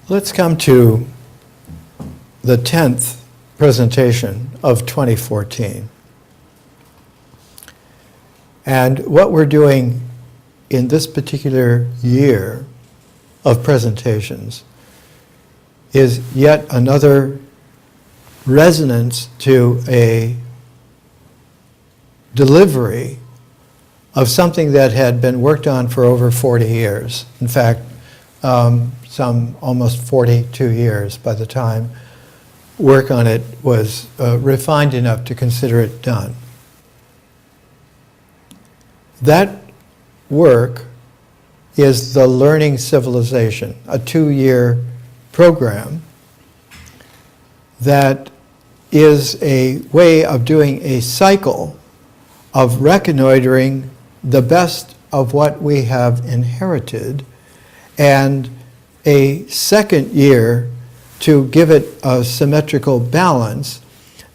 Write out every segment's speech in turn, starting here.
Let's come to the 10th presentation of 2014. And what we're doing in this particular year of presentations is yet another resonance to a delivery of something that had been worked on for over 40 years. In fact, some almost 42 years by the time work on it was refined enough to consider it done. That work is the Learning Civilization, a 2-year program that is a way of doing a cycle of reconnoitering the best of what we have inherited, and a second year to give it a symmetrical balance,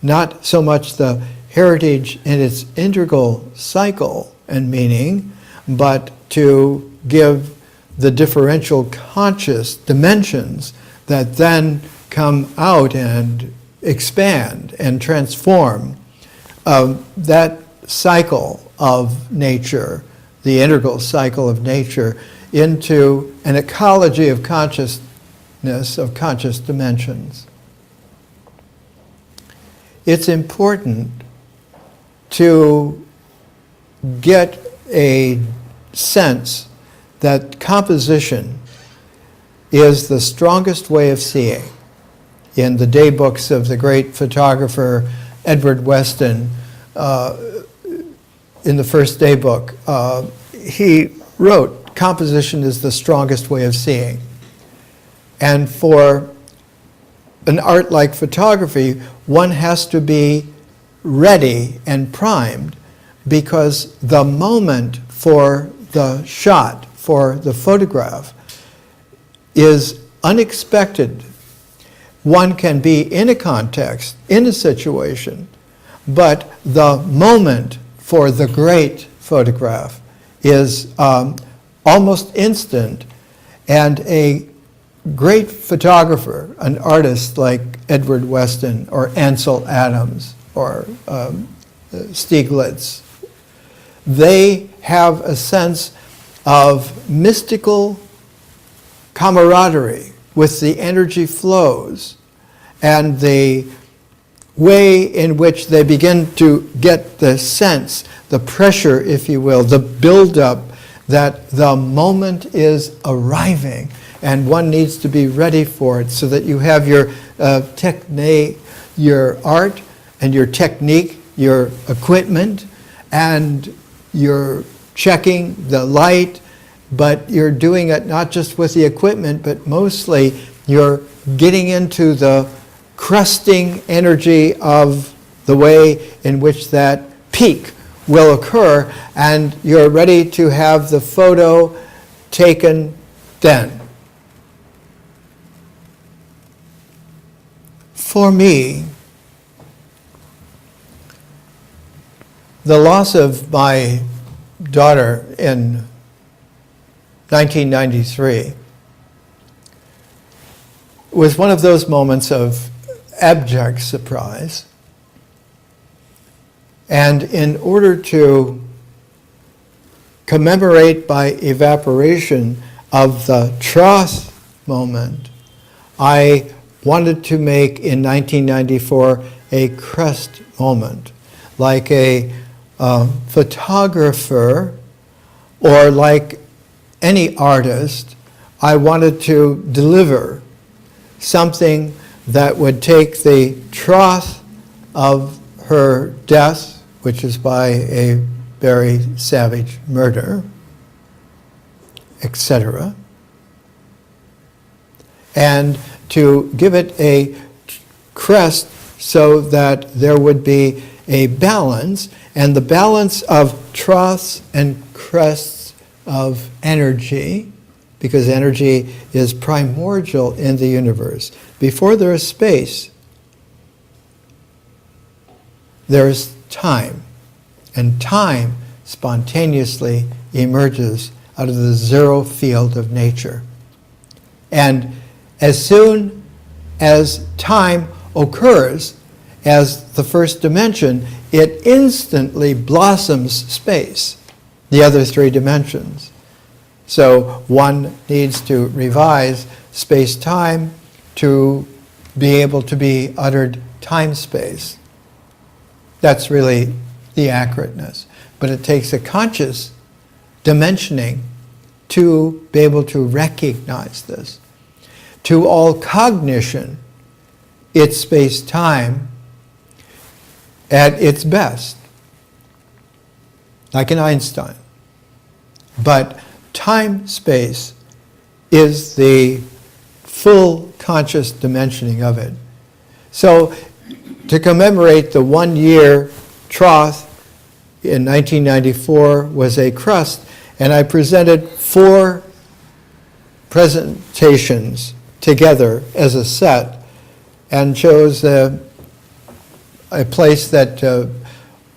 not so much the heritage in its integral cycle and meaning, but to give the differential conscious dimensions that then come out and expand and transform that cycle of nature, the integral cycle of nature, into an ecology of consciousness, of conscious dimensions. It's important to get a sense that composition is the strongest way of seeing. In the daybooks of the great photographer Edward Weston, in the first daybook, he wrote, composition is the strongest way of seeing. And for an art like photography, one has to be ready and primed, because the moment for the shot, for the photograph, is unexpected. One can be in a context, in a situation, but the moment for the great photograph is almost instant, and a great photographer, an artist like Edward Weston or Ansel Adams or Stieglitz, they have a sense of mystical camaraderie with the energy flows and the way in which they begin to get the sense, the pressure, if you will, the buildup that the moment is arriving and one needs to be ready for it, so that you have your technique, your art and your technique, your equipment, and you're checking the light, but you're doing it not just with the equipment, but mostly you're getting into the crusting energy of the way in which that peak will occur, and you're ready to have the photo taken then. For me, the loss of my daughter in 1993 was one of those moments of abject surprise. And in order to commemorate by evaporation of the trough moment, I wanted to make in 1994 a crest moment, like a photographer or like any artist. I wanted to deliver something that would take the trough of her death, which is by a very savage murder, etc., and to give it a crest so that there would be a balance, and the balance of troughs and crests of energy, because energy is primordial in the universe. Before there is space, there is time, and time spontaneously emerges out of the zero field of nature. And As soon as time occurs as the first dimension, it instantly blossoms space, the other three dimensions. So one needs to revise space-time to be able to be uttered time-space. That's really the accurateness. But it takes a conscious dimensioning to be able to recognize this. To all cognition, it's space-time at its best, like in Einstein. But time-space is the full conscious dimensioning of it. So to commemorate the 1-year trough in 1994 was a crust, and I presented 4 presentations together as a set and chose a place that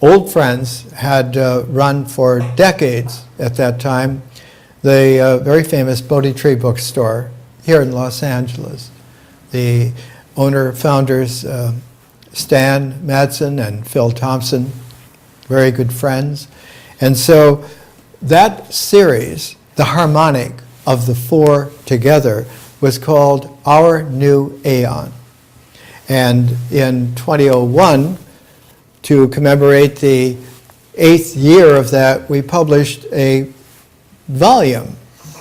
old friends had run for decades at that time, the very famous Bodhi Tree Bookstore here in Los Angeles. The owner-founders, Stan Madsen and Phil Thompson, very good friends. And so that series, the harmonic of the 4 together, was called Our New Aeon. And in 2001, to commemorate the 8th year of that, we published a volume,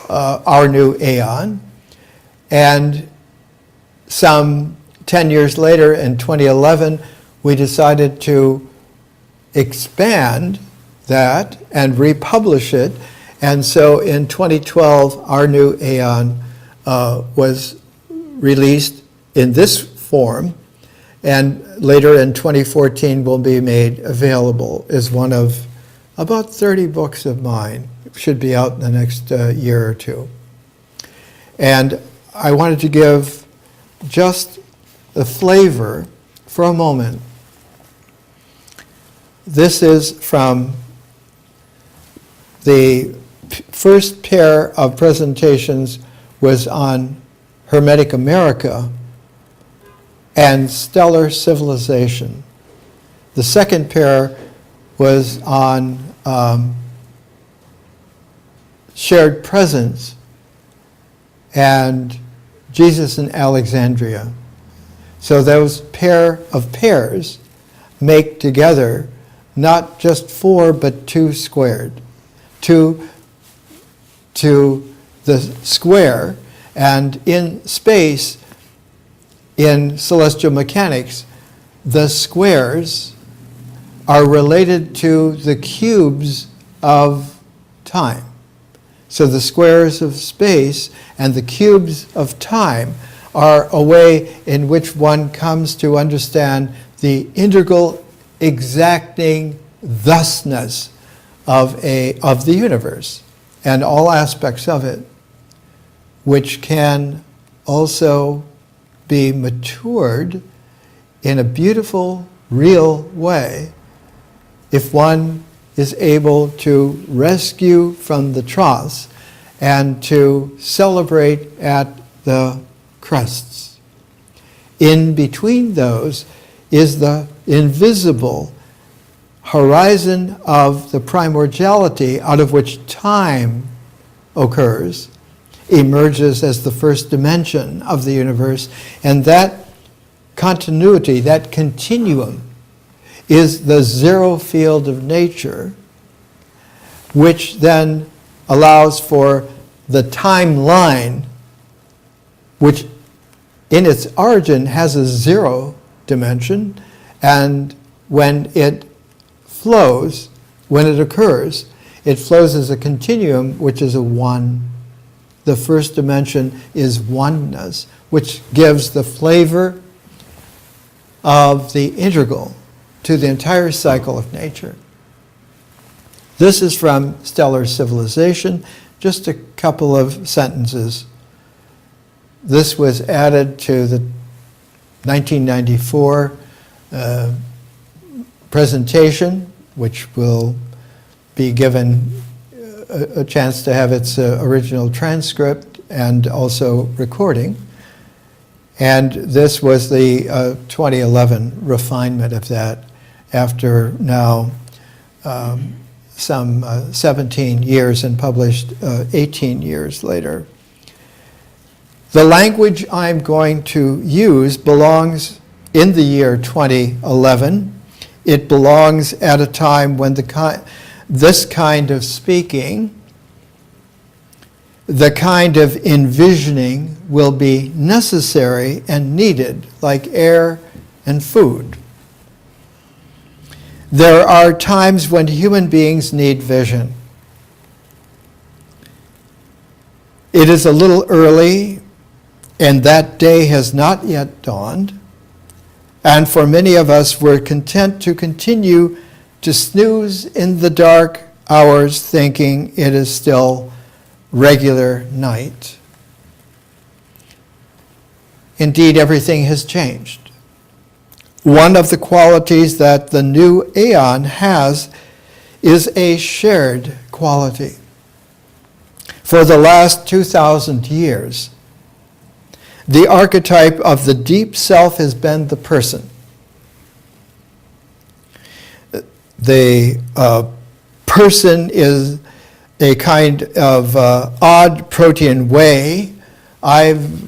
Our New Aeon. And some 10 years later, in 2011, we decided to expand that and republish it. And so in 2012, Our New Aeon was released in this form, and later in 2014 will be made available as one of about 30 books of mine. It should be out in the next year or two. And I wanted to give just a flavor for a moment. This is from the first pair of presentations was on Hermetic America and stellar civilization. The second pair was on shared presence and Jesus in Alexandria. So those pair of pairs make together not just 4, but 2 squared. 2 to the square, and in space, in celestial mechanics, the squares are related to the cubes of time. So the squares of space and the cubes of time are a way in which one comes to understand the integral, exacting thusness of the universe and all aspects of it, which can also be matured in a beautiful, real way if one is able to rescue from the troughs and to celebrate at the crests. In between those is the invisible horizon of the primordiality out of which time occurs, emerges as the first dimension of the universe, and that continuity, that continuum, is the zero field of nature, which then allows for the timeline, which in its origin has a 0 dimension, and when it flows, when it occurs, it flows as a continuum, which is a 1. The first dimension is oneness, which gives the flavor of the integral to the entire cycle of nature. This is from Stellar Civilization, just a couple of sentences. This was added to the 1994 presentation, which will be given a chance to have its original transcript and also recording. And this was the 2011 refinement of that after now some 17 years and published 18 years later. The language I'm going to use belongs in the year 2011. It belongs at a time when this kind of speaking, the kind of envisioning will be necessary and needed, like air and food. There are times when human beings need vision. It is a little early, and that day has not yet dawned. And for many of us, we're content to continue to snooze in the dark hours, thinking it is still regular night. Indeed, everything has changed. One of the qualities that the new aeon has is a shared quality. For the last 2,000 years, the archetype of the deep self has been the person. The person is a kind of odd protean way. I've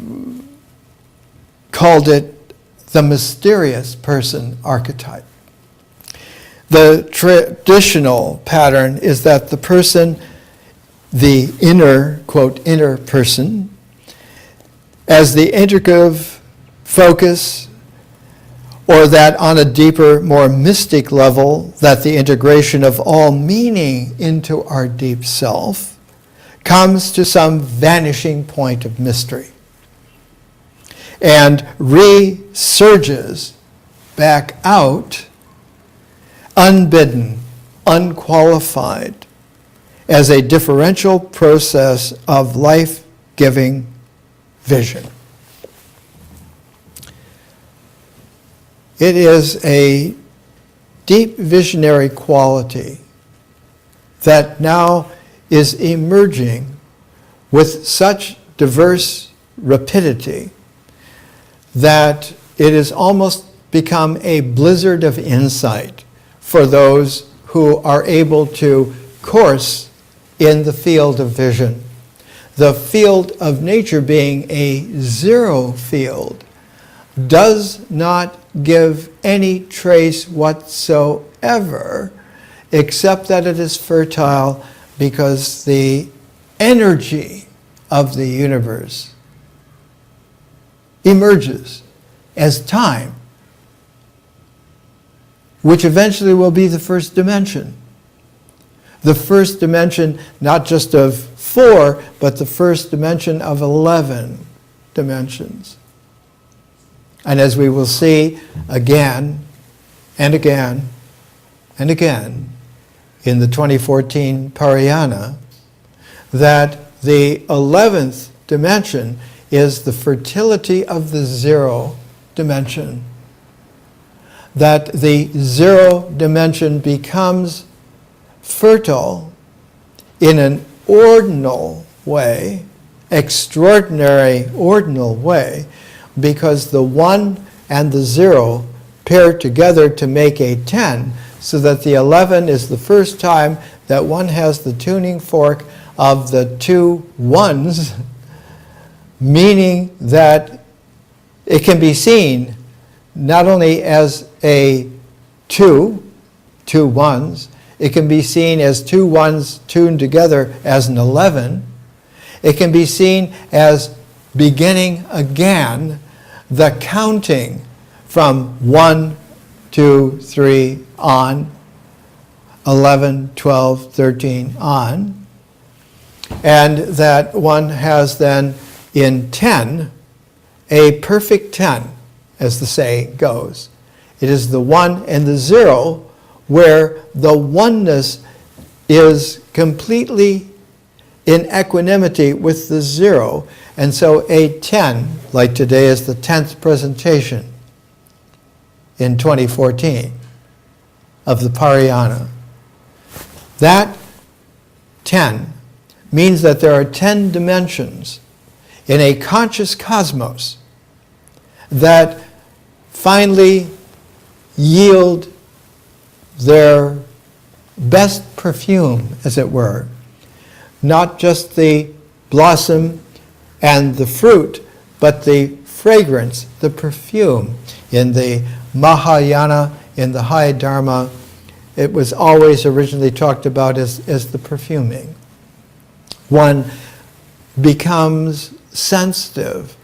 called it the mysterious person archetype. The traditional pattern is that the person, the inner, quote, inner person, as the integrative focus, or that on a deeper, more mystic level, that the integration of all meaning into our deep self comes to some vanishing point of mystery and resurges back out, unbidden, unqualified, as a differential process of life-giving vision. It is a deep visionary quality that now is emerging with such diverse rapidity that it has almost become a blizzard of insight for those who are able to course in the field of vision. The field of nature, being a zero field, does not give any trace whatsoever, except that it is fertile because the energy of the universe emerges as time, which eventually will be the first dimension. The first dimension, not just of 4, but the first dimension of 11 dimensions. And as we will see again and again and again in the 2014 Parayana, that the 11th dimension is the fertility of the 0 dimension. That the 0 dimension becomes fertile in an ordinal way, extraordinary ordinal way, because the 1 and the 0 pair together to make a 10, so that the 11 is the first time that one has the tuning fork of the 2 ones, meaning that it can be seen not only as a 2 ones, it can be seen as 2 ones tuned together as an 11. It can be seen as beginning again the counting from 1, 2, 3 on, 11, 12, 13 on, and that one has then in 10 a perfect 10, as the saying goes. It is the 1 and the 0 where the oneness is completely in equanimity with the 0. And so a 10, like today is the 10th presentation in 2014 of the Parayana. That 10 means that there are 10 dimensions in a conscious cosmos that finally yield their best perfume, as it were. Not just the blossom and the fruit, but the fragrance, the perfume. In the Mahayana, in the high Dharma, it was always originally talked about as the perfuming. One becomes sensitive,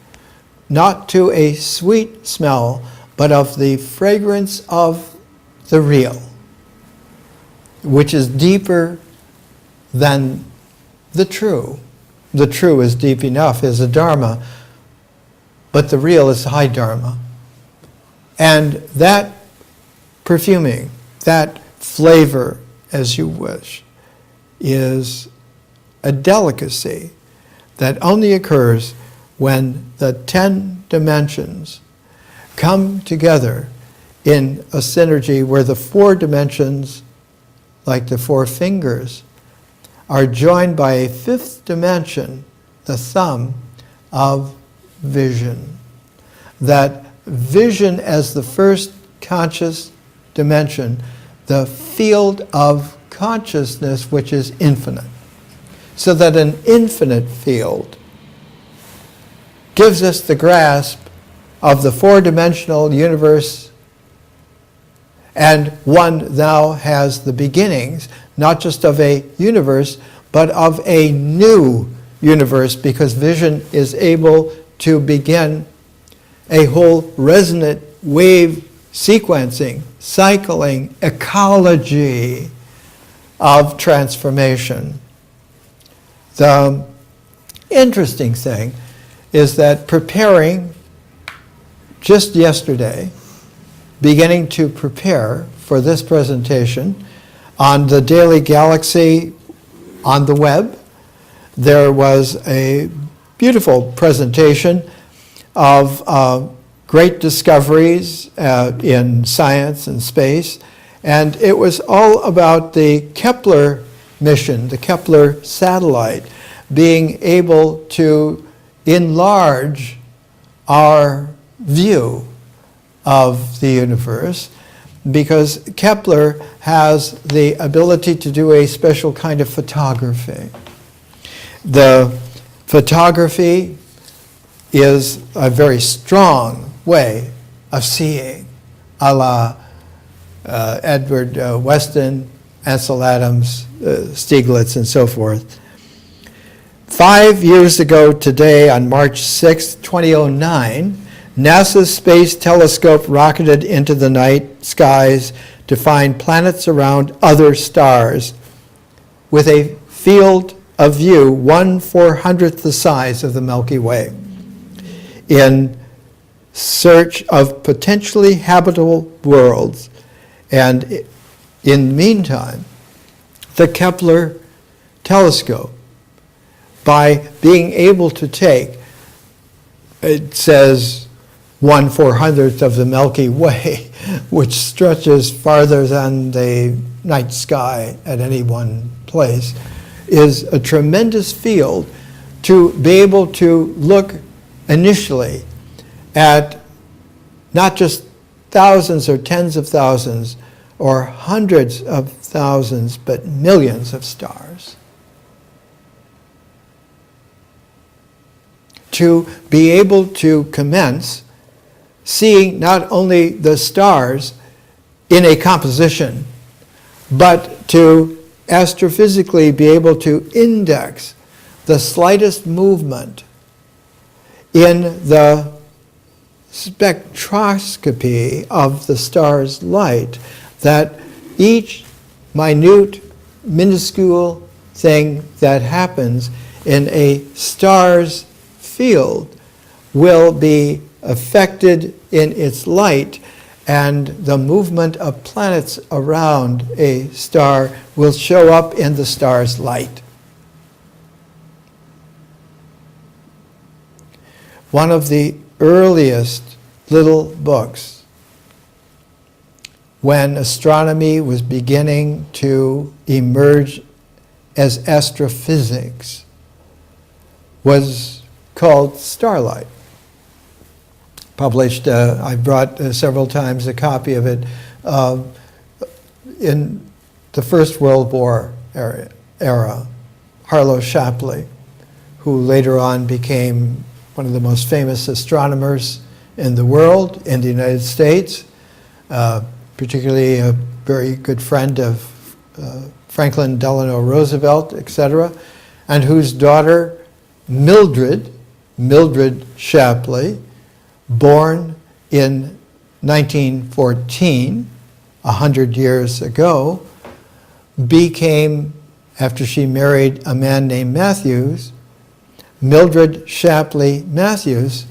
not to a sweet smell, but of the fragrance of the real, which is deeper than the true. The true is deep enough, is a Dharma, but the real is high Dharma. And that perfuming, that flavor, as you wish, is a delicacy that only occurs when the 10 dimensions come together in a synergy where the 4 dimensions, like the 4 fingers, are joined by a 5th dimension, the thumb, of vision. That vision as the first conscious dimension, the field of consciousness which is infinite. So that an infinite field gives us the grasp of the 4-dimensional universe, and one now has the beginnings, not just of a universe, but of a new universe, because vision is able to begin a whole resonant wave sequencing, cycling, ecology of transformation. The interesting thing is that preparing just yesterday, beginning to prepare for this presentation on the Daily Galaxy on the web, there was a beautiful presentation of great discoveries in science and space, and it was all about the Kepler mission, the Kepler satellite, being able to enlarge our view of the universe, because Kepler has the ability to do a special kind of photography. The photography is a very strong way of seeing, a la Edward Weston, Ansel Adams, Stieglitz, and so forth. 5 years ago today, on March 6, 2009, NASA's Space Telescope rocketed into the night skies to find planets around other stars with a field of view 1/400th the size of the Milky Way, in search of potentially habitable worlds. And in the meantime, the Kepler telescope, by being able to take, it says 1/400th of the Milky Way, which stretches farther than the night sky at any one place, is a tremendous field to be able to look initially at not just thousands or tens of thousands or hundreds of thousands, but millions of stars. To be able to commence seeing not only the stars in a composition, but to astrophysically be able to index the slightest movement in the spectroscopy of the star's light, that each minute, minuscule thing that happens in a star's field will be affected in its light, and the movement of planets around a star will show up in the star's light. One of the earliest little books, when astronomy was beginning to emerge as astrophysics, was called Starlight. published, I brought several times a copy of it, in the First World War era, Harlow Shapley, who later on became one of the most famous astronomers in the world, in the United States, particularly a very good friend of Franklin Delano Roosevelt, etc., and whose daughter, Mildred Shapley, born in 1914, 100 years ago, became, after she married a man named Matthews, Mildred Shapley Matthews.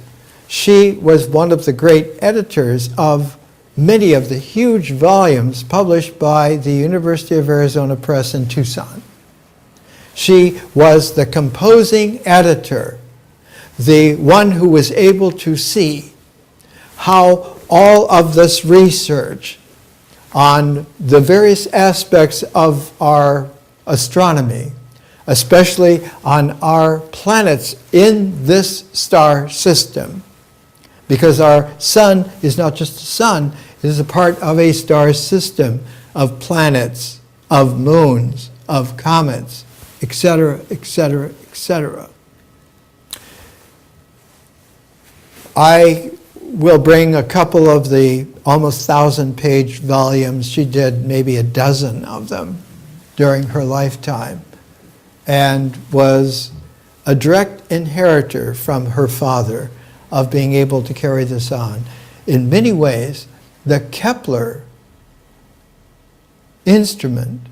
She was one of the great editors of many of the huge volumes published by the University of Arizona Press in Tucson. She was the composing editor, the one who was able to see how all of this research on the various aspects of our astronomy, especially on our planets in this star system, because our sun is not just a sun, it is a part of a star system of planets, of moons, of comets, etc., etc., etc. I will bring a couple of the almost 1,000-page volumes. She did maybe a dozen of them during her lifetime, and was a direct inheritor from her father of being able to carry this on. In many ways, the Kepler instrument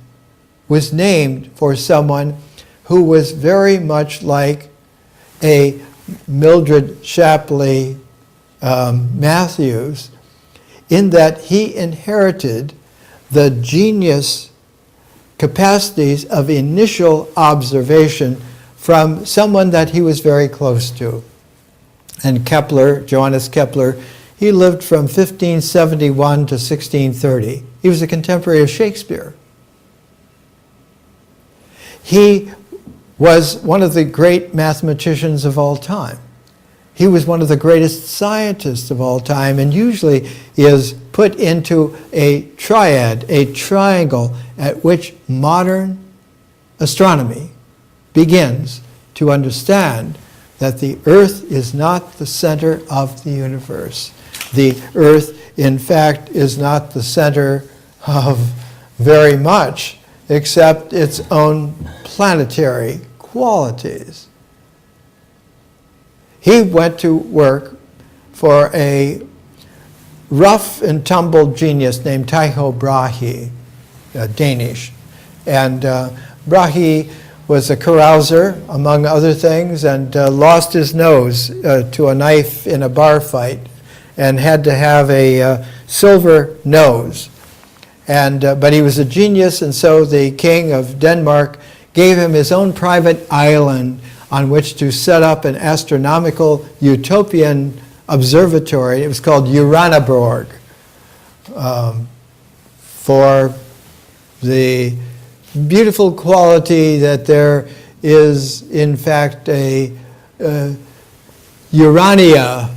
was named for someone who was very much like a Mildred Shapley Matthews, in that he inherited the genius capacities of initial observation from someone that he was very close to. And Kepler, Johannes Kepler, he lived from 1571 to 1630. He was a contemporary of Shakespeare. He was one of the great mathematicians of all time. He was one of the greatest scientists of all time, and usually is put into a triad, a triangle, at which modern astronomy begins to understand that the Earth is not the center of the universe. The Earth, in fact, is not the center of very much except its own planetary qualities. He went to work for a rough and tumble genius named Tycho Brahe, Danish. And Brahe was a carouser, among other things, and lost his nose to a knife in a bar fight and had to have a silver nose. But he was a genius, and so the king of Denmark gave him his own private island on which to set up an astronomical utopian observatory. It was called Uraniborg, for the beautiful quality that there is, in fact, a Urania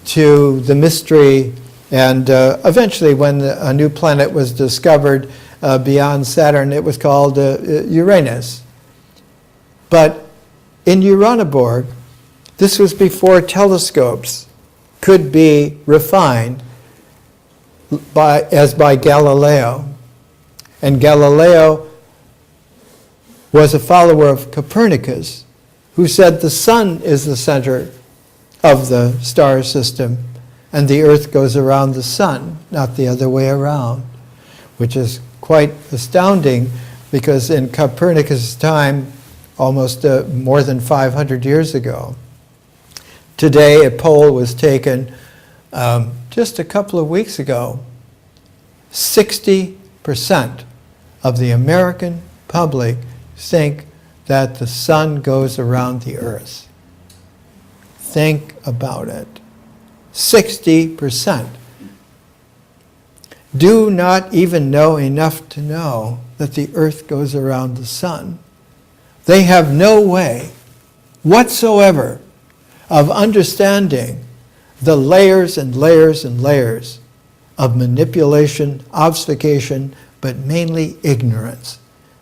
to the mystery. And eventually, when a new planet was discovered beyond Saturn, it was called Uranus. But in Uraniborg, this was before telescopes could be refined as by Galileo. And Galileo was a follower of Copernicus, who said the sun is the center of the star system and the Earth goes around the sun, not the other way around, which is quite astounding because in Copernicus' time, almost more than 500 years ago. Today, a poll was taken just a couple of weeks ago. 60% of the American public think that the sun goes around the Earth. Think about it. 60% do not even know enough to know that the Earth goes around the sun. They have no way whatsoever of understanding the layers and layers and layers of manipulation, obfuscation, but mainly ignorance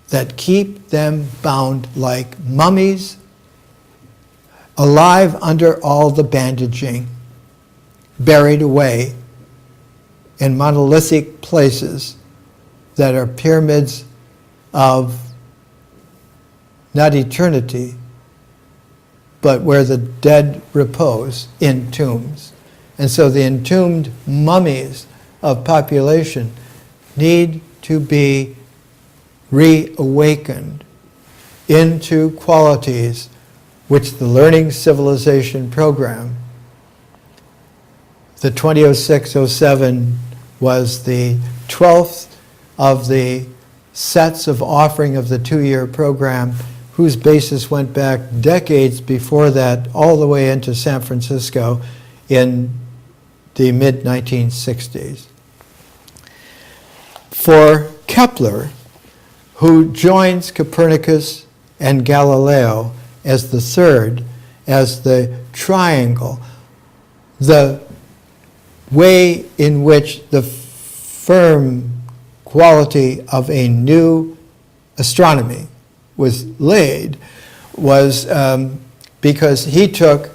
that keep them bound like mummies, alive under all the bandaging, buried away in monolithic places that are pyramids of not eternity, but where the dead repose in tombs. And so the entombed mummies of population need to be reawakened into qualities which the Learning Civilization program, the 2006-07 was the 12th of the sets of offering of the 2-year program, whose basis went back decades before that, all the way into San Francisco in the mid-1960s. For Kepler, who joins Copernicus and Galileo as the third, as the triangle, the way in which the firm quality of a new astronomy was laid was because he took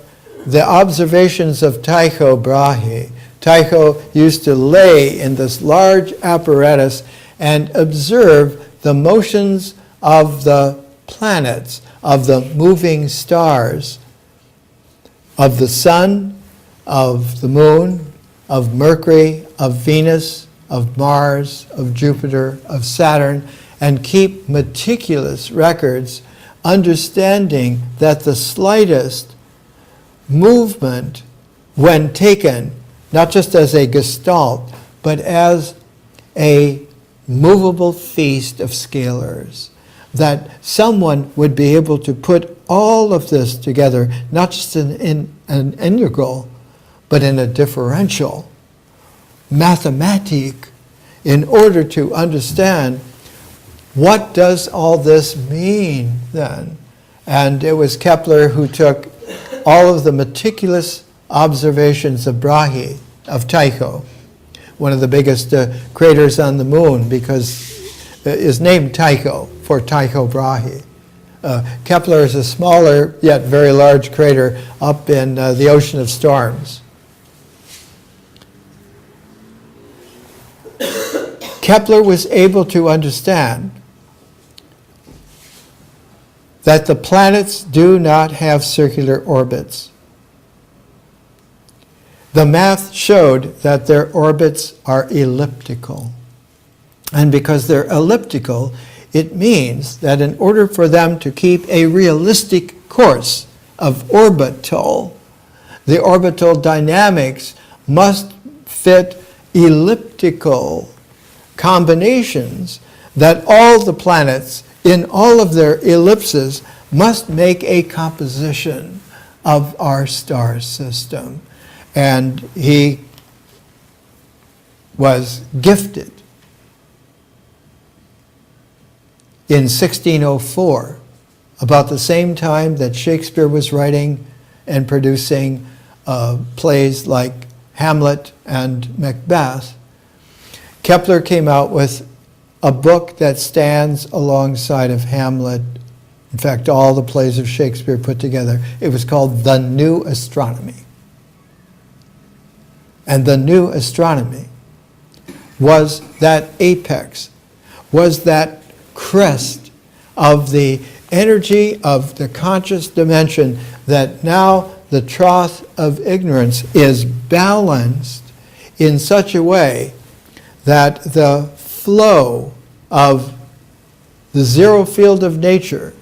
the observations of Tycho Brahe. Tycho used to lay in this large apparatus and observe the motions of the planets, of the moving stars, of the sun, of the moon, of Mercury, of Venus, of Mars, of Jupiter, of Saturn, and keep meticulous records, understanding that the slightest movement, when taken, not just as a gestalt, but as a movable feast of scalars, that someone would be able to put all of this together, not just in an integral, but in a differential, mathematique, in order to understand what does all this mean then. And it was Kepler who took all of the meticulous observations of Brahe, of Tycho, one of the biggest craters on the moon, because is named Tycho for Tycho Brahe. Kepler is a smaller yet very large crater up in the Ocean of Storms. Kepler was able to understand that the planets do not have circular orbits. The math showed that their orbits are elliptical. And because they're elliptical, it means that in order for them to keep a realistic course of orbital, the orbital dynamics must fit elliptical combinations, that all the planets in all of their ellipses must make a composition of our star system. And he was gifted in 1604, about the same time that Shakespeare was writing and producing plays like Hamlet and Macbeth. Kepler came out with a book that stands alongside of Hamlet. In fact, all the plays of Shakespeare put together. It was called The New Astronomy. And the new astronomy was that apex, was that crest of the energy of the conscious dimension, that now the trough of ignorance is balanced in such a way that the flow of the zero field of nature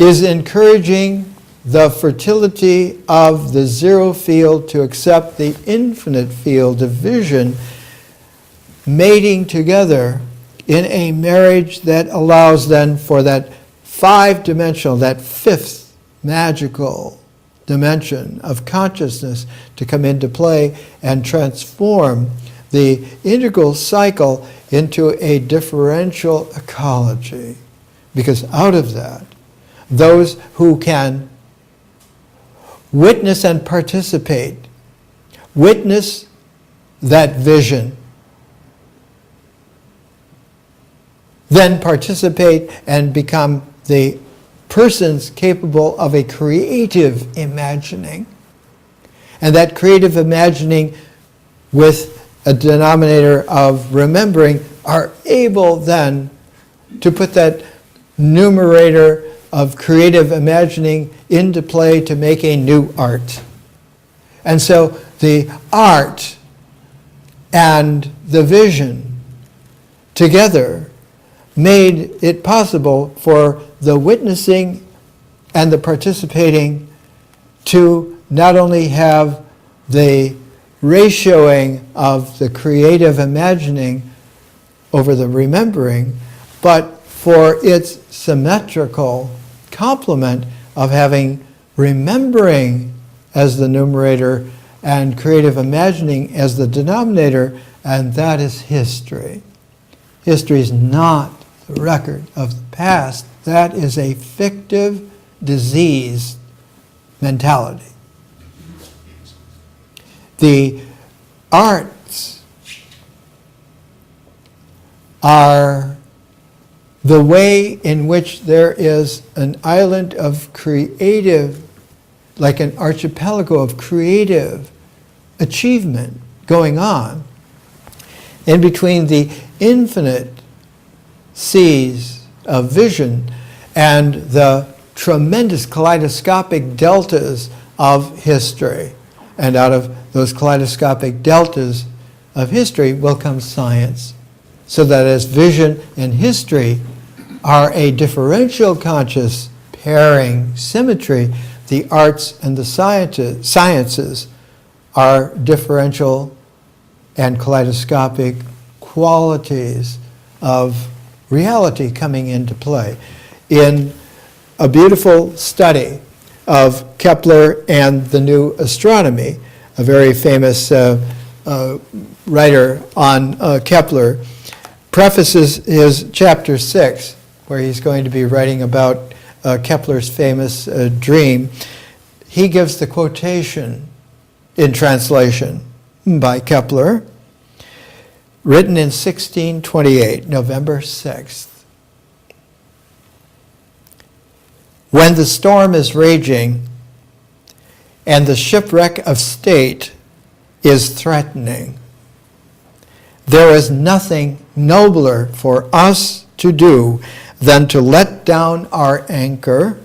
is encouraging the fertility of the zero field to accept the infinite field of vision, mating together in a marriage that allows then for that 5-dimensional, that 5th magical dimension of consciousness to come into play and transform the integral cycle into a differential ecology. Because out of that, those who can witness and participate. Witness that vision. Then participate and become the persons capable of a creative imagining. And that creative imagining with a denominator of remembering are able then to put that numerator of creative imagining into play to make a new art. And so the art and the vision together made it possible for the witnessing and the participating to not only have the ratioing of the creative imagining over the remembering, but for its symmetrical complement of having remembering as the numerator and creative imagining as the denominator, and that is history. History is not the record of the past. That is a fictive, diseased mentality. The arts are the way in which there is an island of creative, like an archipelago of creative achievement going on in between the infinite seas of vision and the tremendous kaleidoscopic deltas of history. And out of those kaleidoscopic deltas of history will come science. So that as vision and history are a differential conscious pairing symmetry, the arts and the sciences are differential and kaleidoscopic qualities of reality coming into play. In a beautiful study of Kepler and the new astronomy, a very famous writer on Kepler prefaces his chapter 6, where he's going to be writing about Kepler's famous dream. He gives the quotation in translation by Kepler, written in 1628, November 6th. When the storm is raging and the shipwreck of state is threatening, there is nothing nobler for us to do than to let down our anchor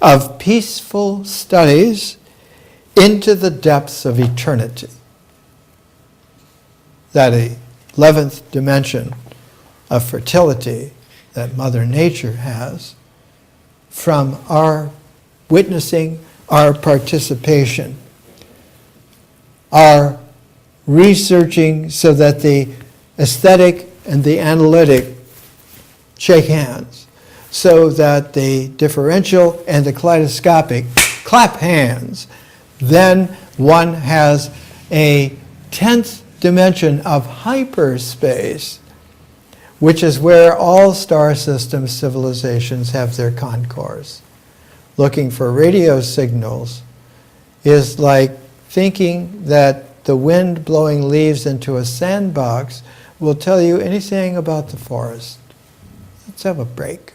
of peaceful studies into the depths of eternity. That 11th dimension of fertility that Mother Nature has from our witnessing, our participation, our researching so that the aesthetic and the analytic shake hands, so that the differential and the kaleidoscopic clap hands. Then one has a 10th dimension of hyperspace, which is where all star system civilizations have their concourse. Looking for radio signals is like thinking that the wind blowing leaves into a sandbox will tell you anything about the forest. Let's have a break.